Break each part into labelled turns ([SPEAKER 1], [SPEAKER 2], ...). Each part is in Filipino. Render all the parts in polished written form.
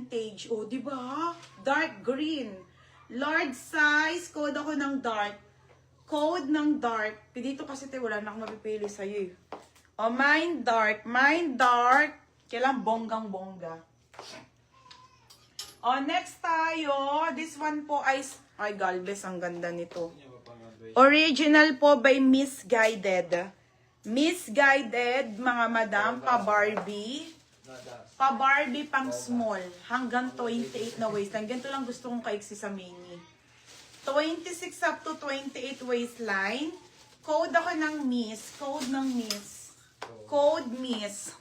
[SPEAKER 1] vintage. O, di ba? Dark green. Large size. Code ako ng dark. Code ng dark. Dito kasi wala na akong mapipili sa'yo eh. O, mine dark. Mine dark. Kailang bonggang-bongga. O, next tayo. This one po ay Galvez. Ang ganda nito. Original po by Misguided. Misguided, mga madam, pa-Barbie. Pa-Barbie pang small. Hanggang 28 na waistline. Ganito lang gusto kong kaiksi sa mini. 26 up to 28 waistline. Code ako ng Miss. Code ng Miss. Code Miss.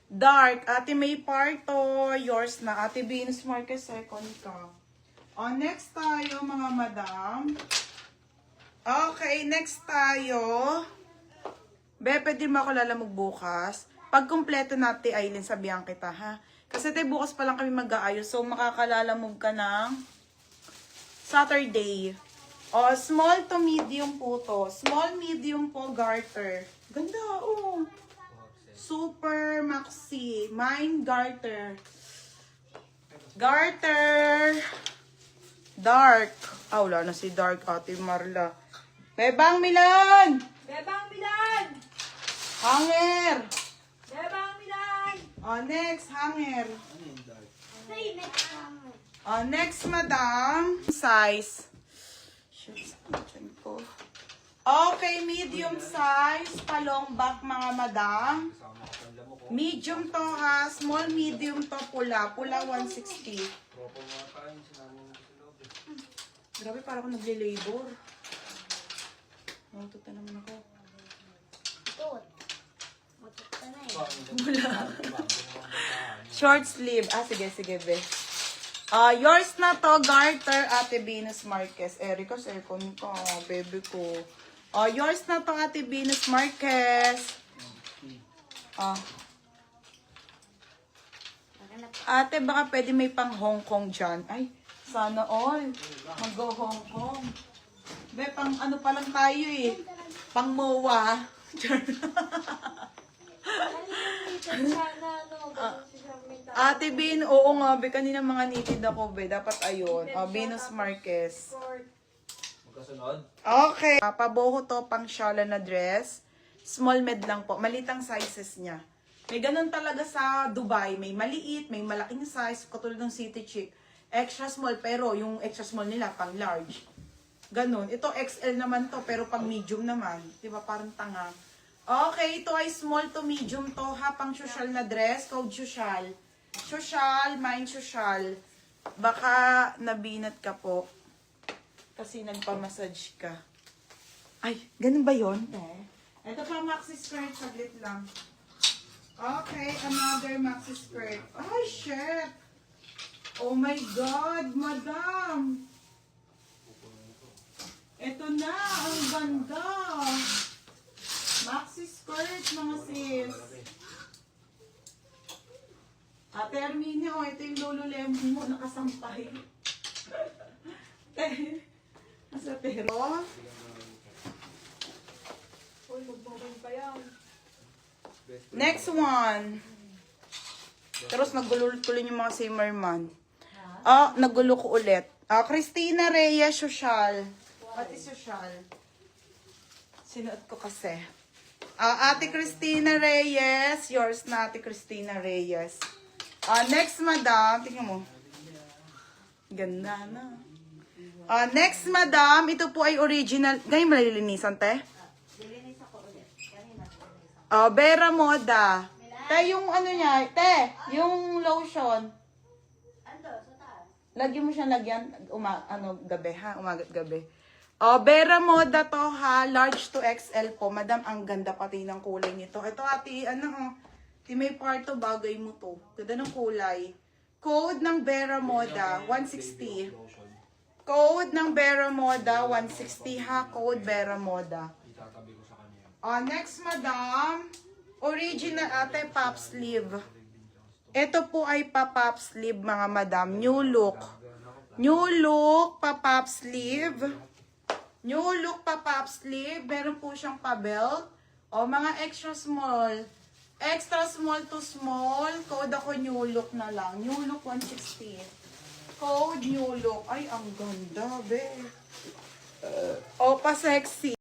[SPEAKER 1] Dark. Ate May Parto. Yours na. Ate Venus Marquez, second ka. O, next tayo, mga madam. Okay, next tayo. Be, pwede mo ako lalamog bukas. Pag kumpleto natin, Aileen, sabihan kita, ha? Kasi bukas pa lang kami mag-aayos. So, makakalalamog ka ng Saturday. O, small to medium po to. Small, medium po, garter. Ganda, oh. Super maxi. Mine garter. Garter. Dark. Ah, wala na si Dark, Ate Marla. Bebang Milan!
[SPEAKER 2] Bebang Milan!
[SPEAKER 1] Hanger!
[SPEAKER 2] Bebang Milan!
[SPEAKER 1] Oh, next, hanger.
[SPEAKER 2] Say next time.
[SPEAKER 1] Oh, next, madam. Size. Shit, saan ko? Okay, medium size. Palong back, mga madam. Medium to ha. Small, medium to pula. Pula 160. Grabe, parang ako nagle-labor. Matuta naman ako.
[SPEAKER 2] Ito. Matuta na eh.
[SPEAKER 1] Wala. Short sleeve. Ah, sige, sige, be. Yours na to, garter, Ate Venus Marquez. Erica, second ko. Baby ko. Yours na to, Ate Venus Marquez. Ate, baka pwede may pang Hong Kong dyan. Ay, sana all. Mag-go Hong Kong. Be, pang ano pa lang tayo eh. Pang MOA. Ate Bin, oo nga, be, kanina mga nitid ako, be. Dapat ayun. Venus Marquez.
[SPEAKER 3] Magkasunod?
[SPEAKER 1] Okay. Paboho to, pang shala na dress. Small med lang po. Malitang sizes niya. May ganun talaga sa Dubai. May maliit, may malaking size. Katulad ng City Chic. Extra small, pero yung extra small nila, pang large. Ganun. Ito XL naman to, pero pang medium naman. Diba, parang tanga. Okay, ito ay small to medium to, ha? Pang social na dress. Code social. Social, mine social. Baka nabinat ka po. Kasi nagpamassage ka. Ay, ganun ba yun? Ito pa maxi skirt, saglit lang. Okay, another maxi skirt. Ay, shit! Oh my God, madam! Ito na, ang ganda! Maxi skirt, mga sis. Ate Armine, oh, ito yung Lululemon mo, nakasampay. Nasa pero.
[SPEAKER 2] Uy, magbabang pa yan.
[SPEAKER 1] Next one. Tapos nagulo-tuloy yung mga Zimmerman. Nagulo ko ulit. Christina Reyes, social. Pati social. Sinuot ko kasi. Ate Christina Reyes. Yours na, Ate Christina Reyes. Next, madam. Tingnan mo. Ganda na. Next, madam. Ito po ay original. Ganyan mo nalilinisan, te?
[SPEAKER 2] Dilinis ako ulit. Kanina dilinis ako.
[SPEAKER 1] Vera Moda. Te, yung ano niya. Te, yung lotion.
[SPEAKER 2] Ando, sa taas.
[SPEAKER 1] Lagyan mo siya lagyan. Gabi, ha? Umaga't gabi. Vera Moda to, ha? Large to XL po. Madam, ang ganda pati ng kulay nito. Ito, ate, May Parto, bagay mo to. Ganda ng kulay. Code ng Vera Moda, 160. Code ng Vera Moda, 160 ha. Code Vera Moda.
[SPEAKER 3] Itatabi ko sa kanya.
[SPEAKER 1] Next, madam. Original ate, pop sleeve. Ito po ay pa-pop sleeve, mga madam. New look. New look, pa-pop sleeve. New look, pa-pop sleeve. Meron po siyang pa-belt. Mga extra small. Extra small to small. Code ako new look na lang. New look 160. Code new look. Ay, ang ganda, be. Opa sexy.